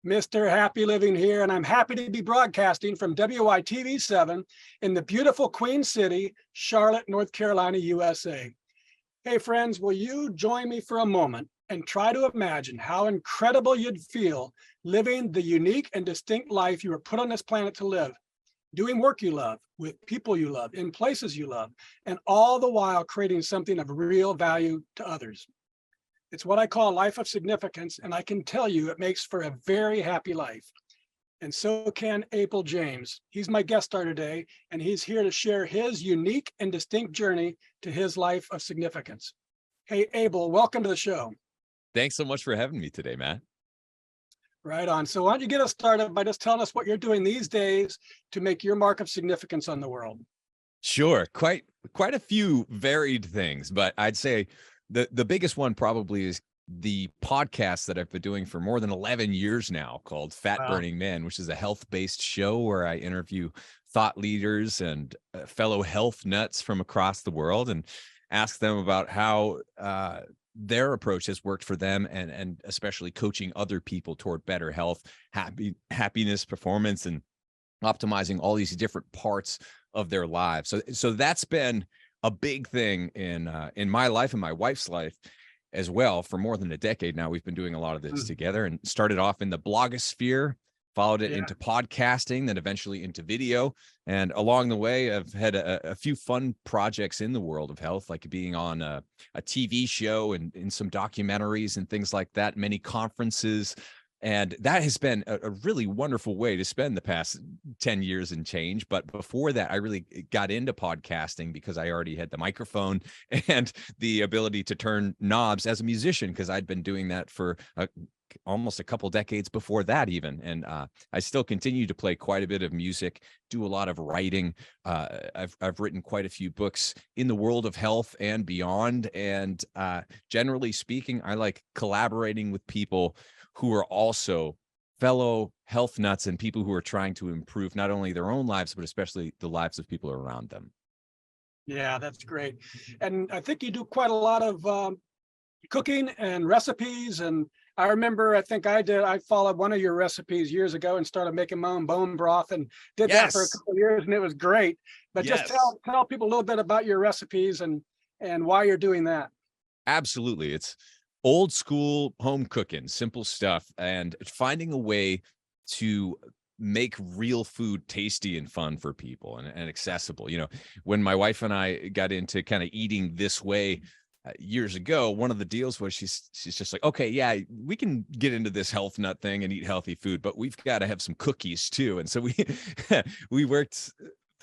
Mr. Happy Living here, and I'm happy to be broadcasting from WITV7 in the beautiful Queen City, Charlotte, North Carolina, USA. Hey friends, will you join me for a moment and try to imagine how incredible you'd feel living the unique and distinct life you were put on this planet to live, doing work you love, with people you love, in places you love, and all the while creating something of real value to others. It's what I call a life of significance, and I can tell you it makes for a very happy life. And so can Abel James. He's my guest star today, and he's here to share his unique and distinct journey to his life of significance. Hey, Abel, welcome to the show. Thanks so much for having me today, Matt. Right on. So why don't you get us started by just telling us what you're doing these days to make your mark of significance on the world? Sure. Quite a few varied things, but I'd say the biggest one probably is the podcast that I've been doing for more than 11 years now called Fat Burning Men, which is a health-based show where I interview thought leaders and fellow health nuts from across the world and ask them about how their approach has worked for them, and especially coaching other people toward better health, happiness, performance, and optimizing all these different parts of their lives. So that's been a big thing in my life and my wife's life as well. For more than a decade now, we've been doing a lot of this together, and started off in the blogosphere, followed it into podcasting, then eventually into video. And along the way, I've had a few fun projects in the world of health, like being on a TV show and in some documentaries and things like that, many conferences. And that has been a really wonderful way to spend the past 10 years and change. But before that, I really got into podcasting because I already had the microphone and the ability to turn knobs as a musician, because I'd been doing that for almost a couple decades before that even. And I still continue to play quite a bit of music, do a lot of writing. I've written quite a few books in the world of health and beyond. And generally speaking, I like collaborating with people who are also fellow health nuts and people who are trying to improve not only their own lives, but especially the lives of people around them. Yeah, that's great. And I think you do quite a lot of cooking and recipes. And I remember, I followed one of your recipes years ago and started making my own bone broth, and did that for a couple of years, and it was great. But just tell people a little bit about your recipes and why you're doing that. Absolutely. It's old school home cooking, simple stuff, and finding a way to make real food tasty and fun for people and accessible. You know, when my wife and I got into kind of eating this way years ago, one of the deals was she's just like, okay, yeah, we can get into this health nut thing and eat healthy food, but we've got to have some cookies too. And so we worked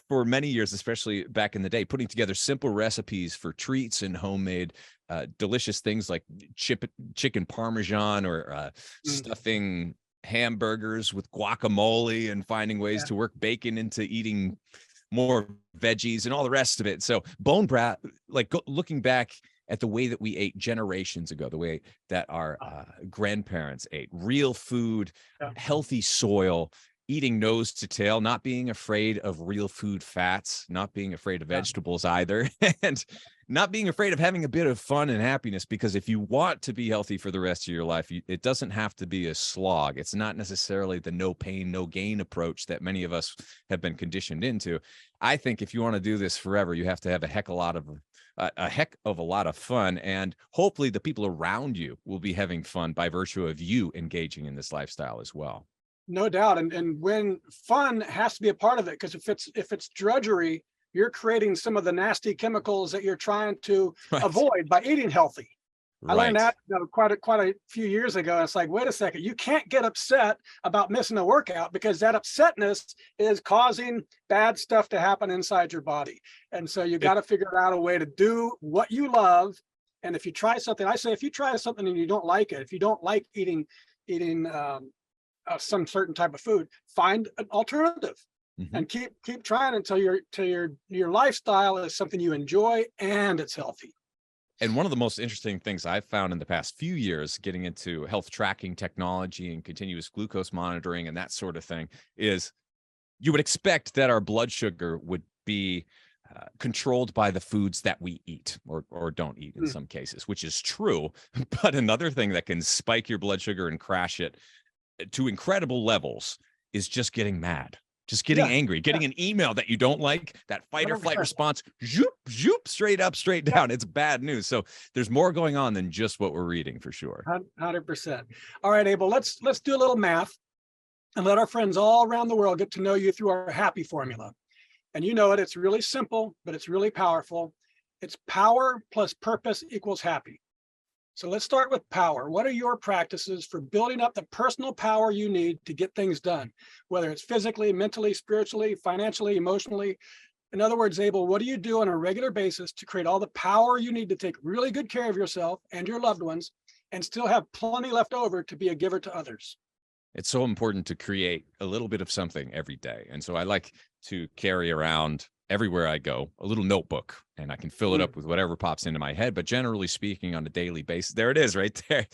for many years, especially back in the day, putting together simple recipes for treats and homemade delicious things like chicken parmesan, or stuffing hamburgers with guacamole, and finding ways to work bacon into eating more veggies and all the rest of it. So bone broth, looking back at the way that we ate generations ago, the way that our grandparents ate, real food, healthy soil, eating nose to tail, not being afraid of real food fats, not being afraid of vegetables either, and not being afraid of having a bit of fun and happiness. Because if you want to be healthy for the rest of your life, it doesn't have to be a slog. It's not necessarily the no pain, no gain approach that many of us have been conditioned into. I think if you want to do this forever, you have to have a heck of a lot of fun, and hopefully the people around you will be having fun by virtue of you engaging in this lifestyle as well. No doubt. And when fun has to be a part of it, because if it's drudgery, you're creating some of the nasty chemicals that you're trying to avoid by eating healthy. I learned that quite a few years ago. It's like, wait a second, you can't get upset about missing a workout, because that upsetness is causing bad stuff to happen inside your body. And so you got to figure out a way to do what you love. And if you try something, I say, if you try something and you don't like it, if you don't like eating some certain type of food, find an alternative. And keep trying until your lifestyle is something you enjoy and it's healthy. And one of the most interesting things I've found in the past few years, getting into health tracking technology and continuous glucose monitoring and that sort of thing, is you would expect that our blood sugar would be controlled by the foods that we eat or don't eat in some cases, which is true. But another thing that can spike your blood sugar and crash it to incredible levels is just getting mad, just getting angry, getting an email that you don't like, that fight or flight 100%. response, zoop, zoop, straight up, straight down. It's bad news. So there's more going on than just what we're reading for sure. 100%. All right, Abel, let's do a little math and let our friends all around the world get to know you through our happy formula. And you know it, it's really simple, but it's really powerful. It's power plus purpose equals happy. So let's start with power. What are your practices for building up the personal power you need to get things done, whether it's physically, mentally, spiritually, financially, emotionally? In other words, Abel, what do you do on a regular basis to create all the power you need to take really good care of yourself and your loved ones and still have plenty left over to be a giver to others? It's so important to create a little bit of something every day. And so I like to carry around everywhere I go a little notebook, and I can fill it up with whatever pops into my head. But generally speaking, on a daily basis, there it is right there.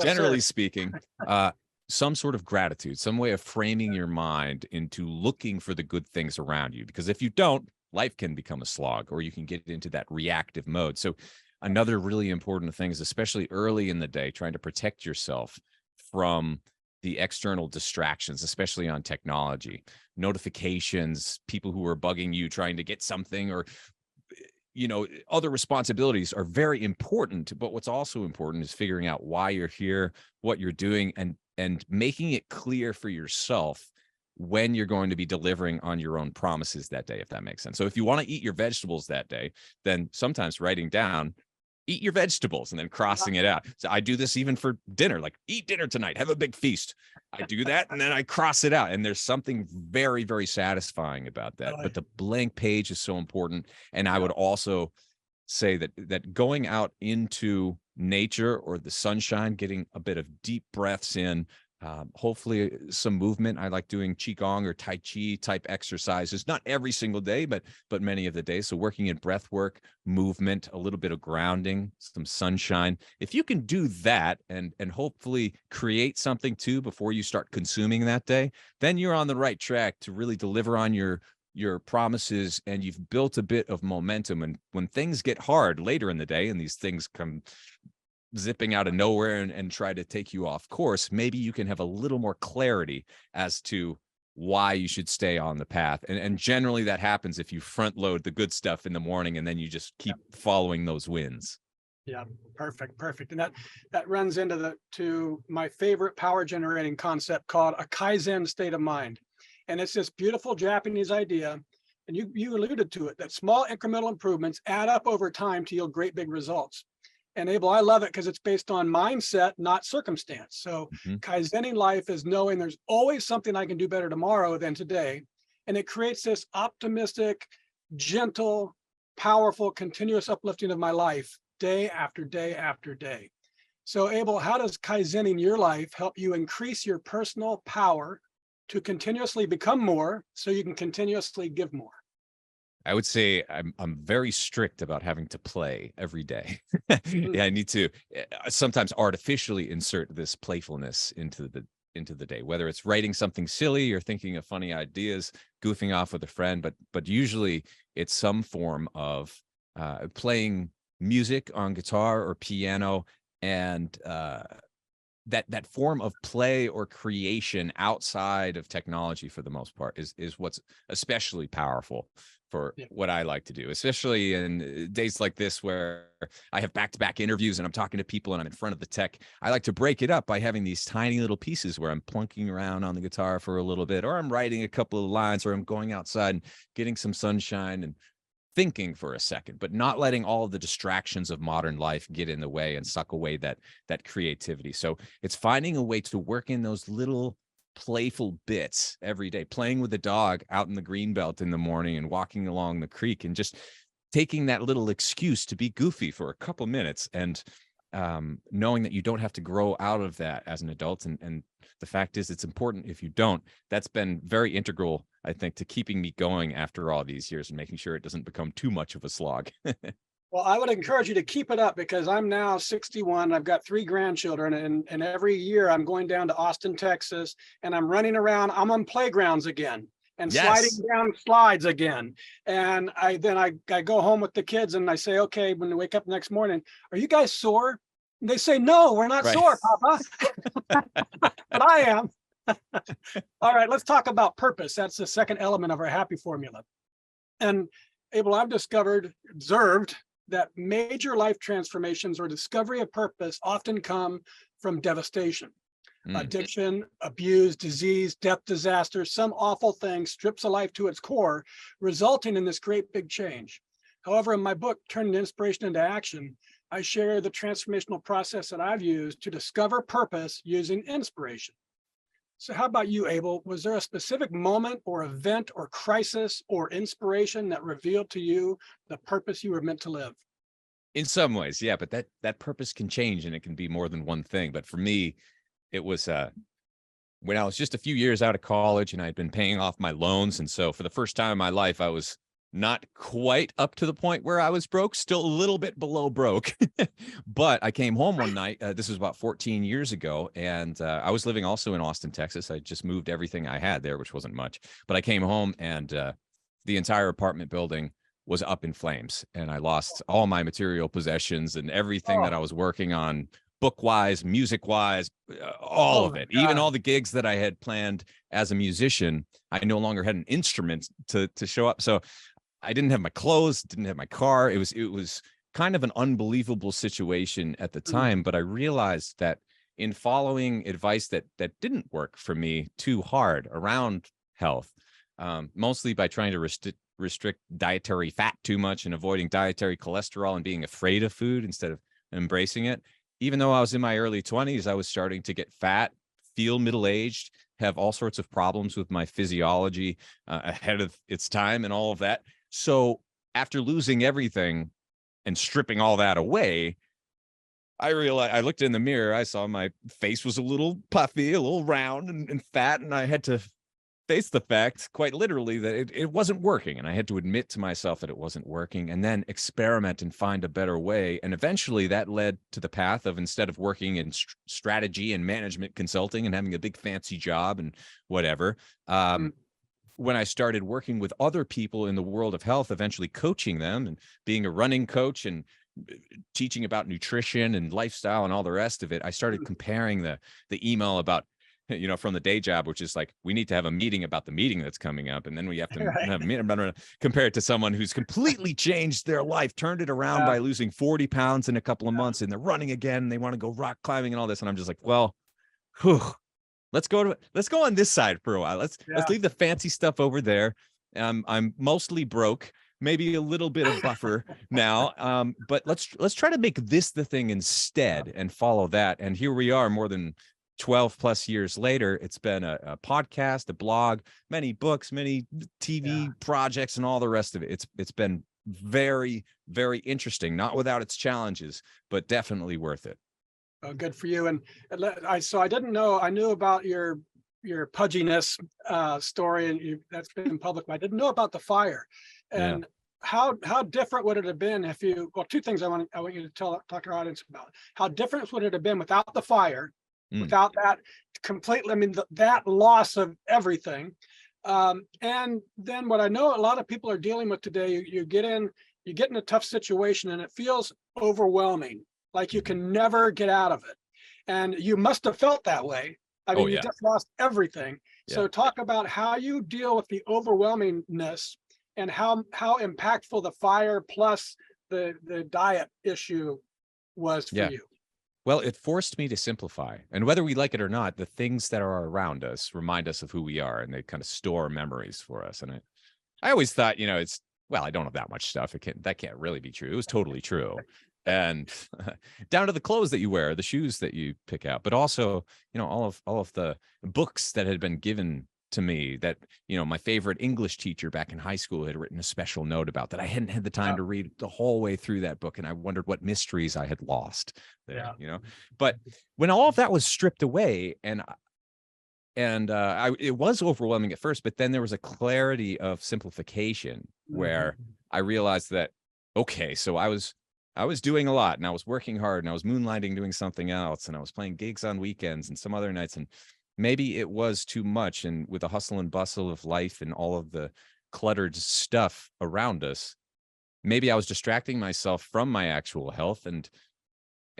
Generally speaking, some sort of gratitude, some way of framing your mind into looking for the good things around you. Because if you don't, life can become a slog, or you can get into that reactive mode. So another really important thing is, especially early in the day, trying to protect yourself from the external distractions, especially on technology, notifications, people who are bugging you, trying to get something, or, you know, other responsibilities are very important. But what's also important is figuring out why you're here, what you're doing, and making it clear for yourself when you're going to be delivering on your own promises that day, if that makes sense. So if you want to eat your vegetables that day, then sometimes writing down, eat your vegetables, and then crossing it out. So I do this even for dinner, like eat dinner tonight, have a big feast. I do that, and then I cross it out. And there's something very, very satisfying about that. But the blank page is so important. And I would also say that going out into nature or the sunshine, getting a bit of deep breaths in, hopefully some movement. I like doing qigong or tai chi type exercises, not every single day, but many of the days. So working in breath work, movement, a little bit of grounding, some sunshine. If you can do that and hopefully create something too before you start consuming that day, then you're on the right track to really deliver on your promises, and you've built a bit of momentum. And when things get hard later in the day, and these things come zipping out of nowhere and try to take you off course, maybe you can have a little more clarity as to why you should stay on the path. And generally that happens if you front load the good stuff in the morning, and then you just keep following those wins. Yeah, perfect. And that runs into my favorite power generating concept called a Kaizen state of mind. And it's this beautiful Japanese idea, and you alluded to it, that small incremental improvements add up over time to yield great big results. And Abel, I love it because it's based on mindset, not circumstance. So Kaizening life is knowing there's always something I can do better tomorrow than today. And it creates this optimistic, gentle, powerful, continuous uplifting of my life day after day after day. So Abel, how does Kaizening your life help you increase your personal power to continuously become more so you can continuously give more? I would say I'm very strict about having to play every day. Yeah, I need to sometimes artificially insert this playfulness into the day, whether it's writing something silly or thinking of funny ideas, goofing off with a friend, but usually it's some form of playing music on guitar or piano, and that form of play or creation outside of technology for the most part is what's especially powerful for what I like to do, especially in days like this where I have back-to-back interviews and I'm talking to people and I'm in front of the tech. I like to break it up by having these tiny little pieces where I'm plunking around on the guitar for a little bit, or I'm writing a couple of lines, or I'm going outside and getting some sunshine and thinking for a second, but not letting all of the distractions of modern life get in the way and suck away that creativity. So it's finding a way to work in those little playful bits every day, playing with the dog out in the green belt in the morning and walking along the creek, and just taking that little excuse to be goofy for a couple minutes, and knowing that you don't have to grow out of that as an adult. And the fact is, it's important if you don't. That's been very integral, I think, to keeping me going after all these years and making sure it doesn't become too much of a slog. Well, I would encourage you to keep it up, because I'm now 61. I've got 3 grandchildren, and every year I'm going down to Austin, Texas, and I'm running around. I'm on playgrounds again and sliding down slides again. And I go home with the kids and I say, okay, when they wake up next morning, are you guys sore? And they say, no, we're not sore, Papa. But I am. All right, let's talk about purpose. That's the second element of our happy formula. And Abel, I've observed that major life transformations or discovery of purpose often come from devastation. Addiction, abuse, disease, death, disaster, some awful thing strips a life to its core, resulting in this great big change. However, in my book, Turning Inspiration into Action, I share the transformational process that I've used to discover purpose using inspiration. So how about you, Abel? Was there a specific moment or event or crisis or inspiration that revealed to you the purpose you were meant to live? In some ways, yeah, but that purpose can change and it can be more than one thing. But for me, it was when I was just a few years out of college and I'd been paying off my loans. And so for the first time in my life, I was not quite up to the point where I was broke, still a little bit below broke. But I came home one night, this was about 14 years ago, and I was living also in Austin, Texas. I just moved everything I had there, which wasn't much. But I came home and the entire apartment building was up in flames, and I lost all my material possessions and everything that I was working on, book wise, music wise, all of it, even all the gigs that I had planned as a musician. I no longer had an instrument to show up. So I didn't have my clothes, didn't have my car. It was kind of an unbelievable situation at the time, but I realized that in following advice that didn't work for me too hard around health, mostly by trying to restrict dietary fat too much and avoiding dietary cholesterol and being afraid of food instead of embracing it. Even though I was in my early 20s, I was starting to get fat, feel middle-aged, have all sorts of problems with my physiology ahead of its time and all of that. So after losing everything and stripping all that away, I realized, I looked in the mirror, I saw my face was a little puffy, a little round and fat, and I had to face the fact, quite literally, that it wasn't working. And I had to admit to myself that it wasn't working and then experiment and find a better way. And eventually that led to the path of, instead of working in strategy and management consulting and having a big fancy job and whatever, when I started working with other people in the world of health, eventually coaching them and being a running coach and teaching about nutrition and lifestyle and all the rest of it, I started comparing the email about, from the day job, which is like, we need to have a meeting about the meeting that's coming up. And then we have to have a meeting, compare it to someone who's completely changed their life, turned it around by losing 40 pounds in a couple of months, and they're running again. And they want to go rock climbing and all this. And I'm just like, well, let's go on this side for a while. Let's leave the fancy stuff over there. I'm mostly broke, maybe a little bit of buffer now. But let's try to make this the thing instead and follow that. And here we are, more than 12 plus years later. It's been a podcast, a blog, many books, many TV projects, and all the rest of it. It's been very, very interesting, not without its challenges, but definitely worth it. Oh, good for you. And I didn't know, I knew about your pudginess story, and that's been public, but I didn't know about the fire. And how different would it have been if you, well, two things I want you to talk to our audience about. How different would it have been without the fire? Without that completely, I mean, that loss of everything. And then what I know a lot of people are dealing with today, you get in a tough situation and it feels overwhelming, like you can never get out of it. And you must have felt that way. I mean, you just lost everything. So talk about how you deal with the overwhelmingness and how impactful the fire plus the diet issue was for you. Well, it forced me to simplify. And whether we like it or not, the things that are around us remind us of who we are, and they kind of store memories for us. And I always thought, I don't have that much stuff. That can't really be true. It was totally true. And down to the clothes that you wear, the shoes that you pick out, but also, all of the books that had been given to me that, my favorite English teacher back in high school had written a special note about, that I hadn't had the time to read the whole way through that book. And I wondered what mysteries I had lost there, but when all of that was stripped away and it was overwhelming at first, but then there was a clarity of simplification where I realized that, okay, so I was doing a lot and I was working hard and I was moonlighting doing something else, and I was playing gigs on weekends and some other nights, and maybe it was too much. And with the hustle and bustle of life and all of the cluttered stuff around us, maybe I was distracting myself from my actual health. And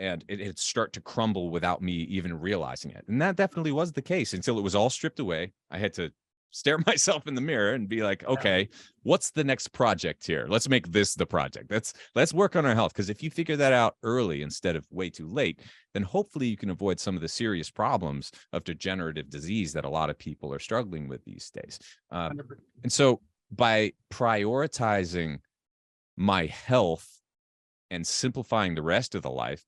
and it'd start to crumble without me even realizing it. And that definitely was the case until it was all stripped away. I had to stare myself in the mirror and be like, okay, what's the next project here? Let's make this the project. Let's work on our health. Because if you figure that out early instead of way too late, then hopefully you can avoid some of the serious problems of degenerative disease that a lot of people are struggling with these days. And so by prioritizing my health and simplifying the rest of the life,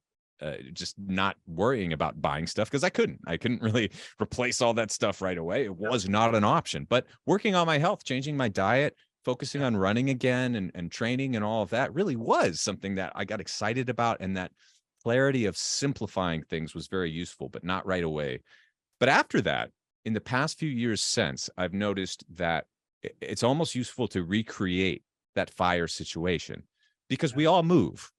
just not worrying about buying stuff, because I couldn't really replace all that stuff right away. It was not an option. But working on my health, changing my diet, focusing on running again and training and all of that really was something that I got excited about. And that clarity of simplifying things was very useful, but not right away. But after that, in the past few years since, I've noticed that it's almost useful to recreate that fire situation. Because we all move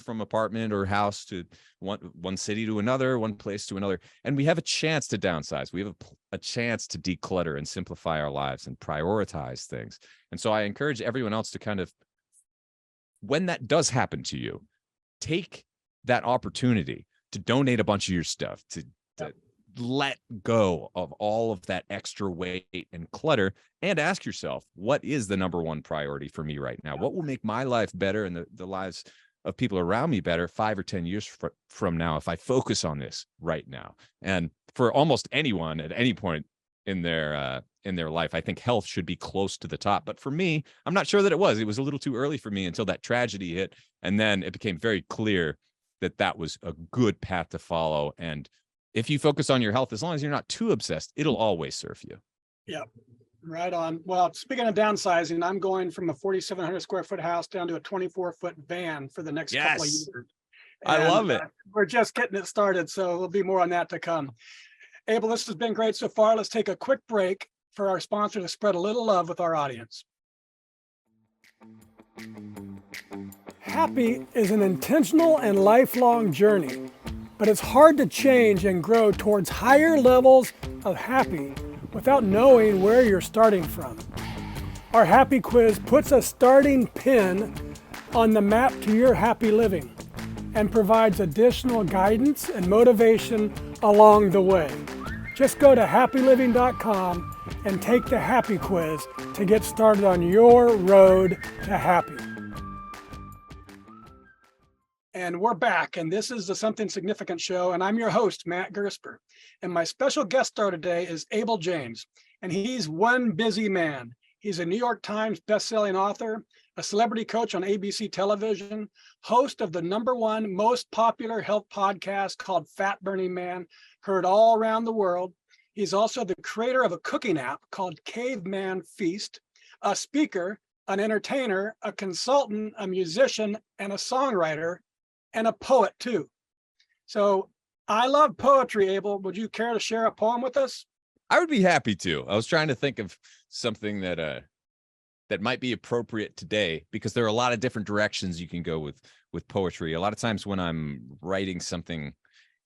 from apartment or house to one city to another, one place to another. And we have a chance to downsize. We have a chance to declutter and simplify our lives and prioritize things. And so I encourage everyone else to kind of, when that does happen to you, take that opportunity to donate a bunch of your stuff, to let go of all of that extra weight and clutter, and ask yourself, what is the number one priority for me right now? What will make my life better and the lives of people around me better 5 or 10 years from now if I focus on this right now? And for almost anyone at any point in their life, I think health should be close to the top. But for me, I'm not sure that it was. It was a little too early for me until that tragedy hit. And then it became very clear that that was a good path to follow. And if you focus on your health, as long as you're not too obsessed, it'll always serve you. Yep. Right on. Well, speaking of downsizing, I'm going from a 4,700 square foot house down to a 24-foot van for the next couple of years. I love it. We're just getting it started, so there'll be more on that to come. Abel, this has been great so far. Let's take a quick break for our sponsor to spread a little love with our audience. Happy is an intentional and lifelong journey, but it's hard to change and grow towards higher levels of happy without knowing where you're starting from. Our Happy Quiz puts a starting pin on the map to your happy living and provides additional guidance and motivation along the way. Just go to happyliving.com and take the Happy Quiz to get started on your road to happy. And we're back, and this is the Something Significant show, and I'm your host, Matt Gersper. And my special guest star today is Abel James, and he's one busy man. He's a New York Times bestselling author, a celebrity coach on ABC television, host of the #1 most popular health podcast called Fat Burning Man, heard all around the world. He's also the creator of a cooking app called Caveman Feast, a speaker, an entertainer, a consultant, a musician, and a songwriter, and a poet too. So I love poetry, Abel. Would you care to share a poem with us? I would be happy to. I was trying to think of something that might be appropriate today, because there are a lot of different directions you can go with poetry. A lot of times when I'm writing something,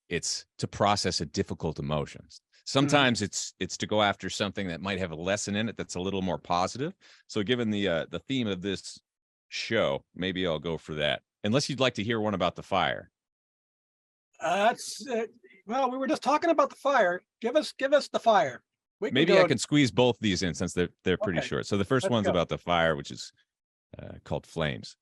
it's to process a difficult emotion. Sometimes it's to go after something that might have a lesson in it that's a little more positive. So given the theme of this show, maybe I'll go for that. Unless you'd like to hear one about the fire. Well, we were just talking about the fire. Give us the fire. Maybe I can squeeze both these in since they're pretty short. So the first one's about the fire, which is called Flames.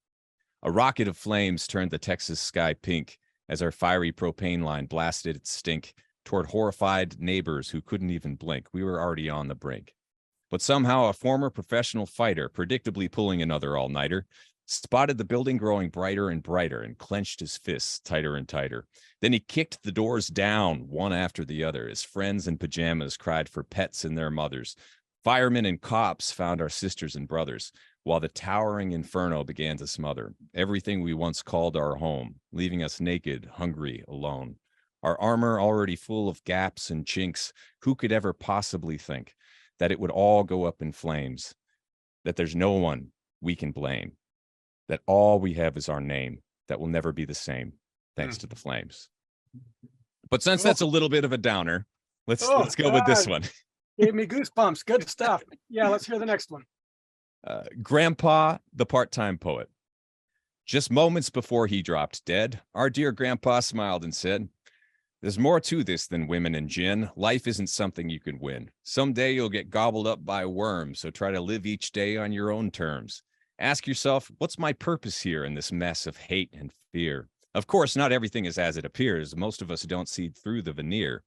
A rocket of flames turned the Texas sky pink as our fiery propane line blasted its stink toward horrified neighbors who couldn't even blink. We were already on the brink. But somehow a former professional fighter, predictably pulling another all-nighter, spotted the building growing brighter and brighter and clenched his fists tighter and tighter. Then he kicked the doors down one after the other as friends in pajamas cried for pets and their mothers. Firemen and cops found our sisters and brothers while the towering inferno began to smother everything we once called our home, leaving us naked, hungry, alone. Our armor already full of gaps and chinks. Who could ever possibly think that it would all go up in flames, that there's no one we can blame, that all we have is our name, that will never be the same, thanks to the flames. But since that's a little bit of a downer, let's go with this one. Gave me goosebumps. Good stuff. Yeah, let's hear the next one. Grandpa, the part-time poet. Just moments before he dropped dead, our dear grandpa smiled and said, "There's more to this than women and gin. Life isn't something you can win. Someday you'll get gobbled up by worms, so try to live each day on your own terms. Ask yourself, what's my purpose here in this mess of hate and fear? Of course, not everything is as it appears. Most of us don't see through the veneer.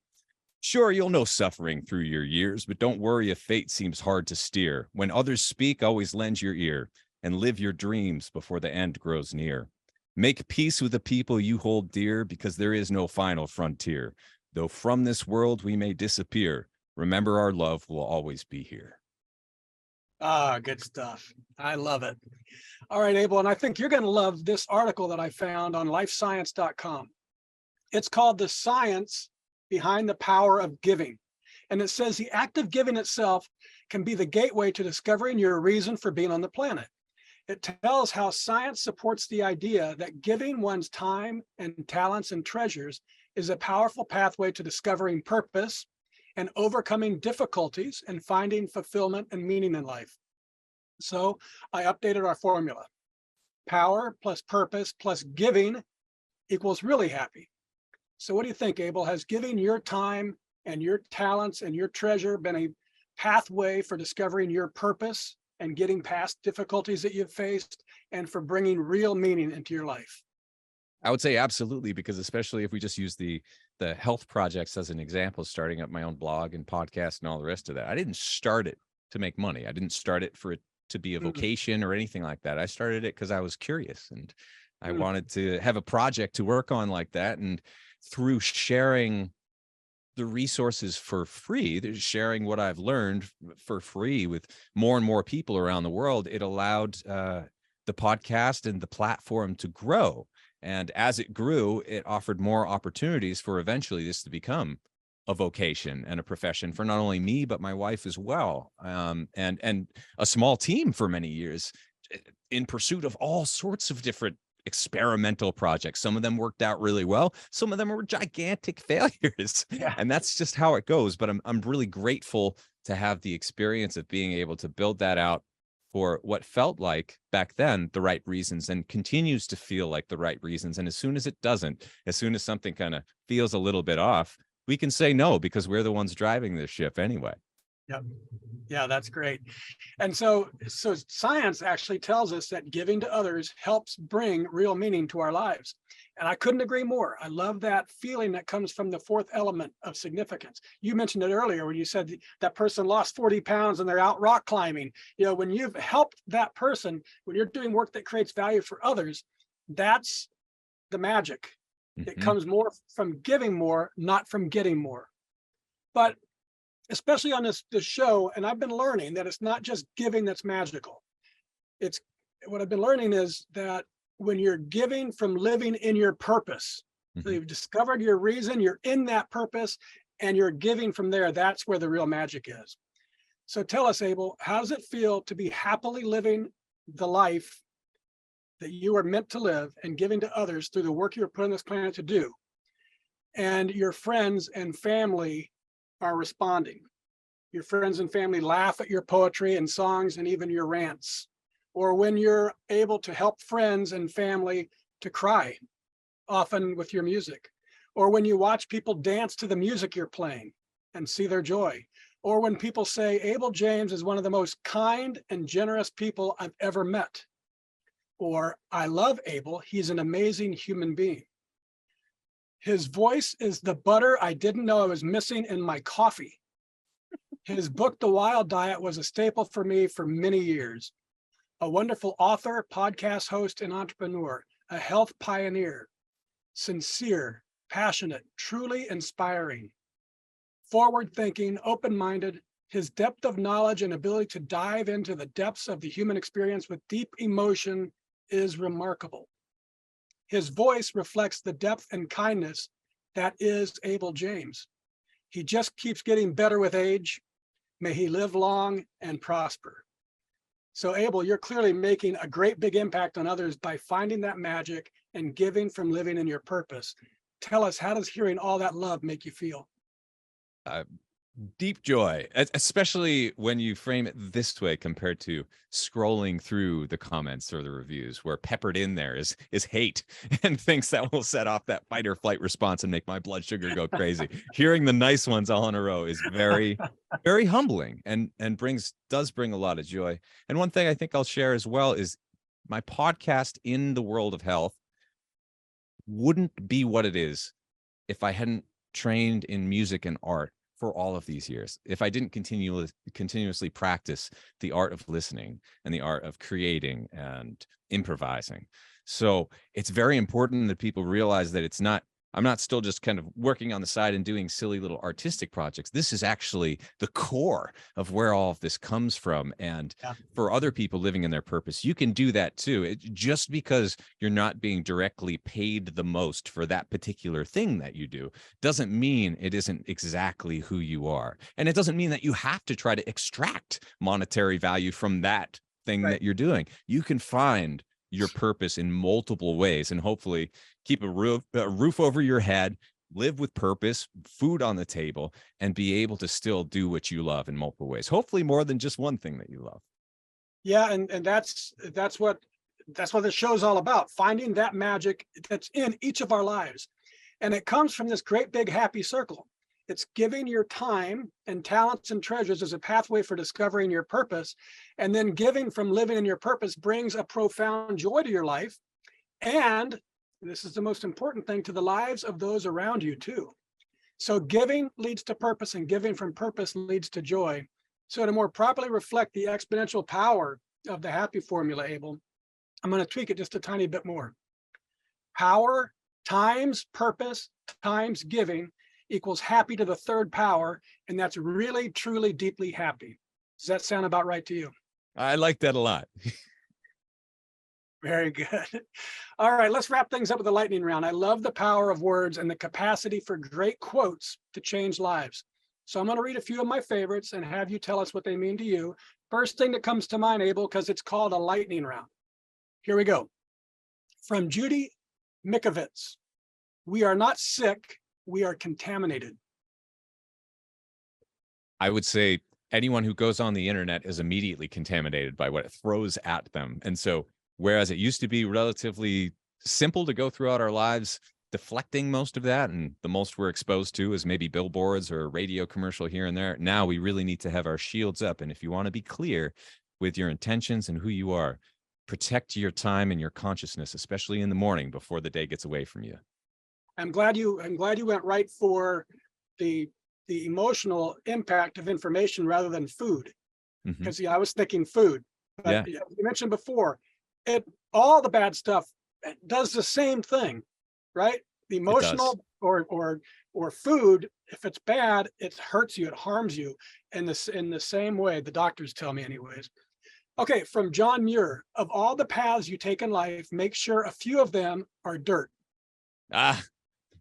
Sure, you'll know suffering through your years, but don't worry if fate seems hard to steer. When others speak, always lend your ear and live your dreams before the end grows near. Make peace with the people you hold dear, because there is no final frontier. Though from this world we may disappear, remember our love will always be here." Ah, good stuff. I love it. All right, Abel, and I think you're going to love this article that I found on lifescience.com. It's called "The Science Behind the Power of Giving." And it says the act of giving itself can be the gateway to discovering your reason for being on the planet. It tells how science supports the idea that giving one's time and talents and treasures is a powerful pathway to discovering purpose and overcoming difficulties and finding fulfillment and meaning in life. So I updated our formula. Power plus purpose plus giving equals really happy. So what do you think, Abel? Has giving your time and your talents and your treasure been a pathway for discovering your purpose and getting past difficulties that you've faced and for bringing real meaning into your life? I would say absolutely, because especially if we just use the health projects as an example, starting up my own blog and podcast and all the rest of that. I didn't start it to make money. I didn't start it for it to be a vocation or anything like that. I started it because I was curious and I wanted to have a project to work on like that. And through sharing the resources for free, sharing what I've learned for free with more and more people around the world, it allowed the podcast and the platform to grow. And as it grew, it offered more opportunities for eventually this to become a vocation and a profession for not only me, but my wife as well. And a small team for many years in pursuit of all sorts of different experimental projects. Some of them worked out really well. Some of them were gigantic failures. Yeah. And that's just how it goes. But I'm really grateful to have the experience of being able to build that out for what felt like back then the right reasons, and continues to feel like the right reasons. And as soon as it doesn't, as soon as something kind of feels a little bit off, we can say no, because we're the ones driving this ship anyway. Yep. Yeah, that's great. And so science actually tells us that giving to others helps bring real meaning to our lives. And I couldn't agree more. I love that feeling that comes from the fourth element of significance. You mentioned it earlier when you said that person lost 40 pounds and they're out rock climbing. You know, when you've helped that person, when you're doing work that creates value for others, that's the magic. It comes more from giving more, not from getting more. But especially on this show, and I've been learning that it's not just giving that's magical. It's what I've been learning is that when you're giving from living in your purpose, so you've discovered your reason, you're in that purpose, and you're giving from there, that's where the real magic is. So tell us, Abel, how does it feel to be happily living the life that you are meant to live and giving to others through the work you're put on this planet to do? And your friends and family are responding. Your friends and family laugh at your poetry and songs and even your rants. Or when you're able to help friends and family to cry, often with your music. Or when you watch people dance to the music you're playing and see their joy. Or when people say, Abel James is one of the most kind and generous people I've ever met. Or I love Abel, he's an amazing human being. His voice is the butter I didn't know I was missing in my coffee. His book, The Wild Diet, was a staple for me for many years. A wonderful author, podcast host, and entrepreneur, a health pioneer, sincere, passionate, truly inspiring, forward-thinking, open-minded. His depth of knowledge and ability to dive into the depths of the human experience with deep emotion is remarkable. His voice reflects the depth and kindness that is Abel James. He just keeps getting better with age. May he live long and prosper. So Abel, you're clearly making a great big impact on others by finding that magic and giving from living in your purpose. Tell us, how does hearing all that love make you feel? Deep joy, especially when you frame it this way compared to scrolling through the comments or the reviews, where peppered in there is hate and things that will set off that fight or flight response and make my blood sugar go crazy. Hearing the nice ones all in a row is very, very humbling and does bring a lot of joy. And one thing I think I'll share as well is my podcast in the world of health wouldn't be what it is if I hadn't trained in music and art for all of these years, if I didn't continuously practice the art of listening and the art of creating and improvising. So it's very important that people realize that I'm not still just kind of working on the side and doing silly little artistic projects. This is actually the core of where all of this comes from. And for other people living in their purpose, you can do that too. Just because you're not being directly paid the most for that particular thing that you do doesn't mean it isn't exactly who you are. And it doesn't mean that you have to try to extract monetary value from that thing that you're doing. You can find your purpose in multiple ways and hopefully keep a roof over your head, live with purpose, food on the table, and be able to still do what you love in multiple ways. Hopefully more than just one thing that you love. Yeah, and that's what the show's all about, finding that magic that's in each of our lives. And it comes from this great big happy circle. It's giving your time and talents and treasures as a pathway for discovering your purpose. And then giving from living in your purpose brings a profound joy to your life. And this is the most important thing, to the lives of those around you too. So giving leads to purpose, and giving from purpose leads to joy. So to more properly reflect the exponential power of the happy formula, Abel, I'm going to tweak it just a tiny bit more. Power times purpose times giving equals happy to the third power. And that's really, truly, deeply happy. Does that sound about right to you? I like that a lot. Very good. All right, let's wrap things up with a lightning round. I love the power of words and the capacity for great quotes to change lives. So I'm going to read a few of my favorites and have you tell us what they mean to you. First thing that comes to mind, Abel, because it's called a lightning round. Here we go. From Judy Mikovits: we are not sick, we are contaminated. I would say anyone who goes on the internet is immediately contaminated by what it throws at them. And so whereas it used to be relatively simple to go throughout our lives, deflecting most of that, and the most we're exposed to is maybe billboards or a radio commercial here and there. Now we really need to have our shields up. And if you want to be clear with your intentions and who you are, protect your time and your consciousness, especially in the morning before the day gets away from you. I'm glad you went right for the emotional impact of information rather than food. Because I was thinking food. But you mentioned before, all the bad stuff does the same thing, right? The emotional or food, if it's bad, it hurts you, it harms you in the same way. The doctors tell me anyways. Okay, from John Muir: of all the paths you take in life, make sure a few of them are dirt.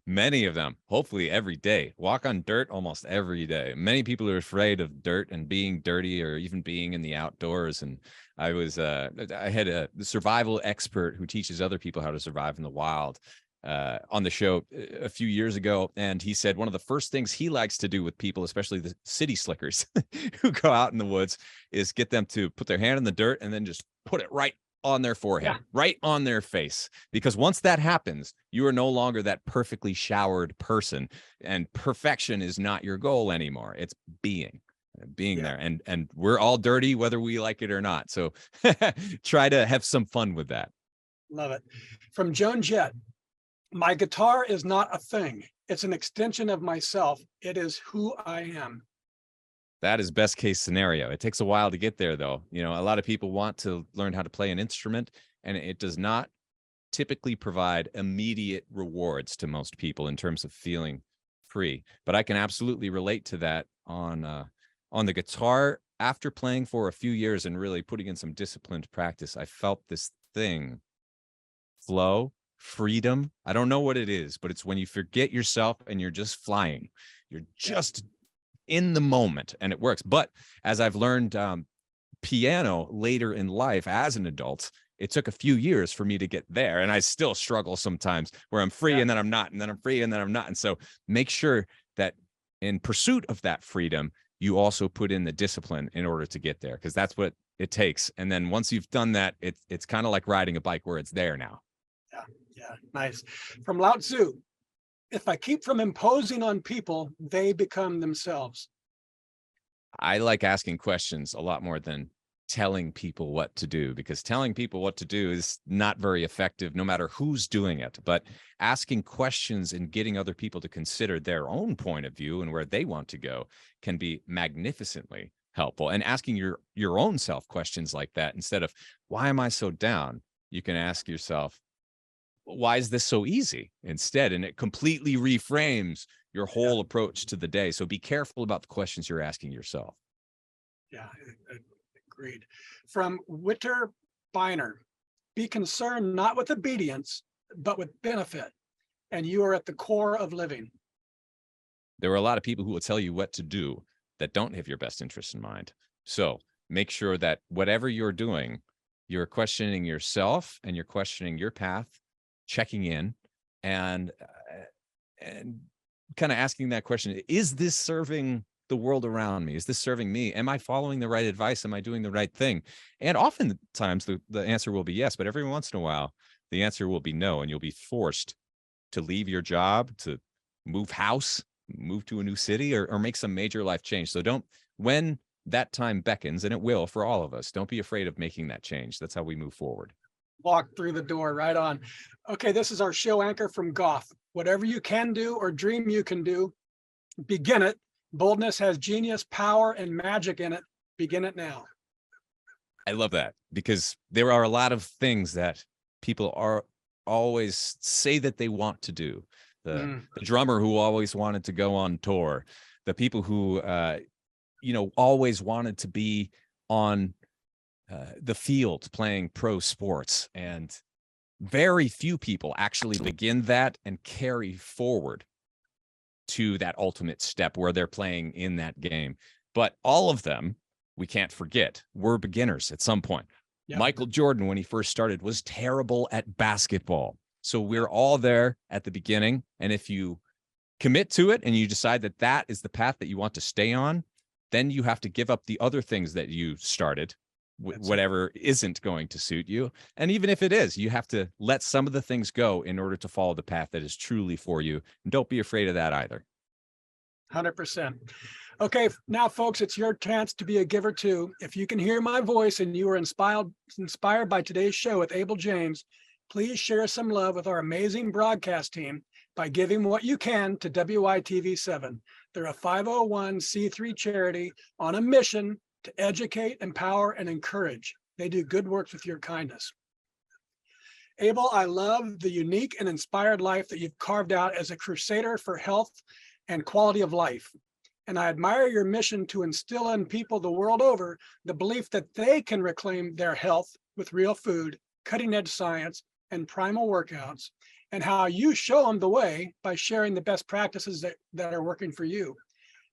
Many of them, hopefully every day. Walk on dirt almost every day. Many people are afraid of dirt and being dirty or even being in the outdoors. And I had a survival expert who teaches other people how to survive in the wild on the show a few years ago. And he said one of the first things he likes to do with people, especially the city slickers who go out in the woods, is get them to put their hand in the dirt and then just put it right on their forehead, right on their face. Because once that happens, you are no longer that perfectly showered person, and perfection is not your goal anymore. It's being there. And we're all dirty, whether we like it or not. So try to have some fun with that. Love it. From Joan Jett: my guitar is not a thing. It's an extension of myself. It is who I am. That is best case scenario. It takes a while to get there, though. You know, a lot of people want to learn how to play an instrument, and it does not typically provide immediate rewards to most people in terms of feeling free. But I can absolutely relate to that on the guitar. After playing for a few years and really putting in some disciplined practice, I felt this thing, flow, freedom. I don't know what it is, but it's when you forget yourself and you're just flying. You're just in the moment, and it works. But as I've learned piano later in life as an adult, it took a few years for me to get there. And I still struggle sometimes where I'm free and then I'm not, and then I'm free and then I'm not. And so make sure that in pursuit of that freedom, you also put in the discipline in order to get there, because that's what it takes. And then once you've done that, it's kind of like riding a bike where it's there now. Yeah, nice. From Lao Tzu, if I keep from imposing on people, they become themselves. I like asking questions a lot more than telling people what to do, because telling people what to do is not very effective no matter who's doing it. But asking questions and getting other people to consider their own point of view and where they want to go can be magnificently helpful. And asking your own self questions like that, instead of why am I so down, you can ask yourself, why is this so easy instead? And it completely reframes your whole approach to the day. So be careful about the questions you're asking yourself. Yeah, agreed. From Witter Biner, be concerned not with obedience, but with benefit. And you are at the core of living. There are a lot of people who will tell you what to do that don't have your best interest in mind. So make sure that whatever you're doing, you're questioning yourself and you're questioning your path, checking in, and kind of asking that question: is this serving the world around me? Is this serving me? Am I following the right advice? Am I doing the right thing? And oftentimes the answer will be yes, but every once in a while the answer will be no, and you'll be forced to leave your job, to move house, move to a new city, or make some major life change. So when that time beckons, and it will for all of us, don't be afraid of making that change. That's how we move forward. Walk through the door, right on. Okay, this is our show anchor from Goff. Whatever you can do or dream you can do, begin it. Boldness has genius, power, and magic in it. Begin it now. I love that, because there are a lot of things that people are always say that they want to do. The drummer who always wanted to go on tour, the people who always wanted to be on the field playing pro sports, and very few people actually begin that and carry forward to that ultimate step where they're playing in that game. But all of them, we can't forget, were beginners at some point. Yep. Michael Jordan, when he first started, was terrible at basketball. So we're all there at the beginning. And if you commit to it and you decide that that is the path that you want to stay on, then you have to give up the other things that you started, whatever isn't going to suit you. And even if it is, you have to let some of the things go in order to follow the path that is truly for you. And don't be afraid of that either. 100%. Okay, now folks, it's your chance to be a giver too. If you can hear my voice and you were inspired by today's show with Abel James, please share some love with our amazing broadcast team by giving what you can to WITV7. They're a 501c3 charity on a mission to educate, empower, and encourage. They do good works with your kindness. Abel, I love the unique and inspired life that you've carved out as a crusader for health and quality of life. And I admire your mission to instill in people the world over the belief that they can reclaim their health with real food, cutting-edge science, and primal workouts, and how you show them the way by sharing the best practices that are working for you.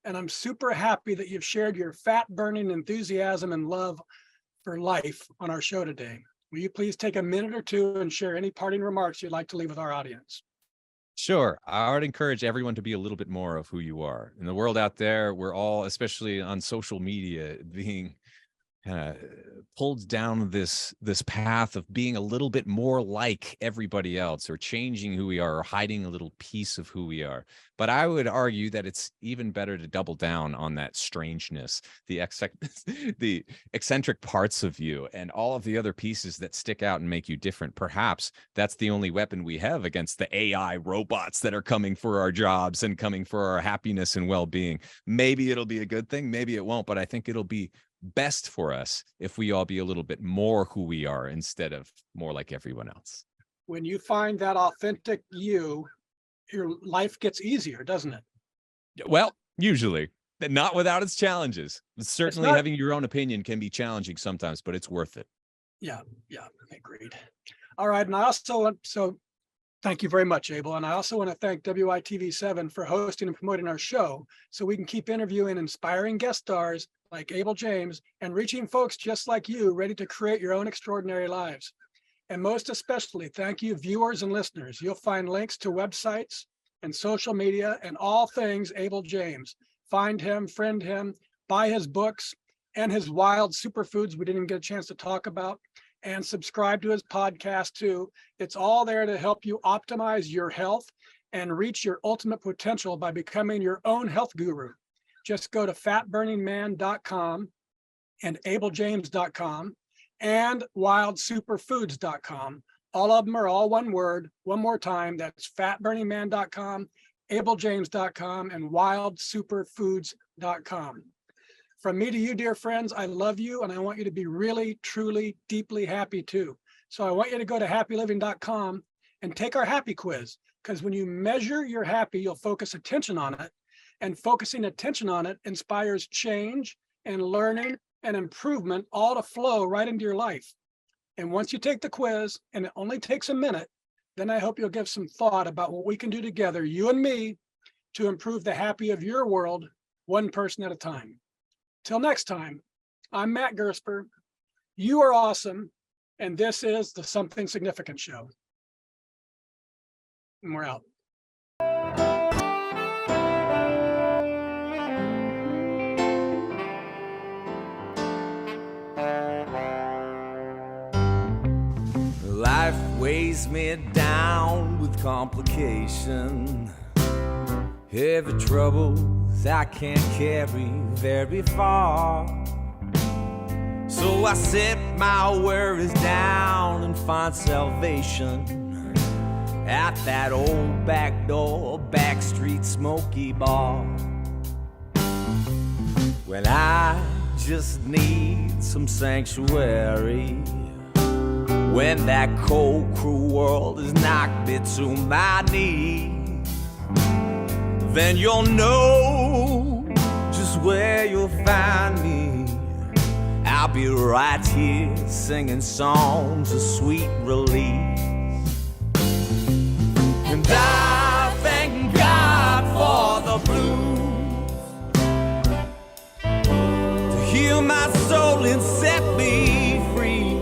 And I'm super happy that you've shared your fat-burning enthusiasm and love for life on our show today. Will you please take a minute or two and share any parting remarks you'd like to leave with our audience? Sure. I would encourage everyone to be a little bit more of who you are. In the world out there, we're all, especially on social media, being pulled down this path of being a little bit more like everybody else, or changing who we are, or hiding a little piece of who we are. But I would argue that it's even better to double down on that strangeness, the eccentric parts of you, and all of the other pieces that stick out and make you different. Perhaps that's the only weapon we have against the AI robots that are coming for our jobs and coming for our happiness and well-being. Maybe it'll be a good thing, maybe it won't, but I think it'll be best for us if we all be a little bit more who we are instead of more like everyone else. When you find that authentic you, your life gets easier, doesn't it? Well, usually, not without its challenges. Certainly having your own opinion can be challenging sometimes, but it's worth it. Yeah, agreed. All right, and I also thank you very much, Abel. And I also want to thank WITV7 for hosting and promoting our show so we can keep interviewing inspiring guest stars like Abel James and reaching folks just like you ready to create your own extraordinary lives. And most especially, thank you, viewers and listeners. You'll find links to websites, and social media and all things Abel James. Find him, friend him, buy his books and his wild superfoods we didn't even get a chance to talk about, and subscribe to his podcast too. It's all there to help you optimize your health and reach your ultimate potential by becoming your own health guru. Just go to fatburningman.com and abeljames.com and wildsuperfoods.com. All of them are all one word. One more time, that's fatburningman.com, abeljames.com, and wildsuperfoods.com. From me to you, dear friends, I love you, and I want you to be really, truly, deeply happy too. So I want you to go to happyliving.com and take our happy quiz, because when you measure your happy, you'll focus attention on it, and focusing attention on it inspires change and learning and improvement, all to flow right into your life. And once you take the quiz, and it only takes a minute, then I hope you'll give some thought about what we can do together, you and me, to improve the happy of your world, one person at a time. Till next time, I'm Matt Gersper. You are awesome, and this is the Something Significant Show. And we're out. Life weighs me down with complication, heavy troubles I can't carry very far. So I set my worries down and find salvation at that old back door, back street smoky bar. When I just need some sanctuary, when that cold, cruel world has knocked me to my knees, then you'll know just where you'll find me. I'll be right here singing songs of sweet release. And I thank God for the blues to heal my soul and set me free.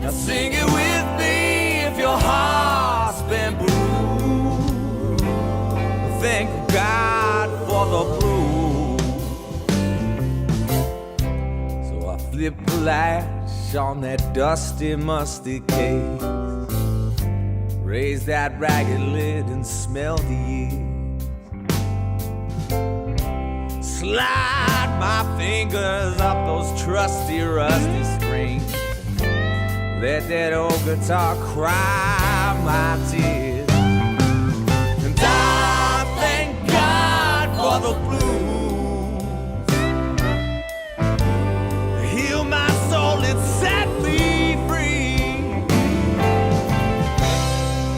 Now sing it with me if your heart's been bruised. Thank God for the blues. So I flip the latch on that dusty, musty case, raise that ragged lid and smell the years. Slide my fingers up those trusty, rusty strings. Let that old guitar cry my tears. And I thank God for the blues, heal my soul and set me free.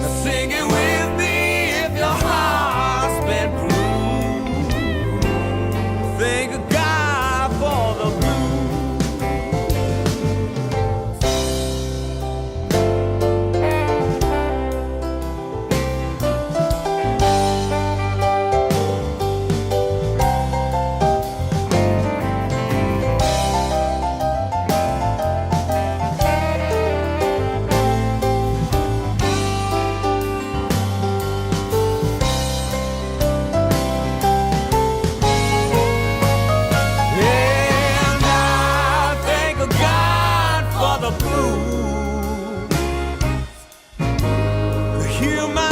Now sing it with me if your heart's been bruised. Thank God for the blues. Heal my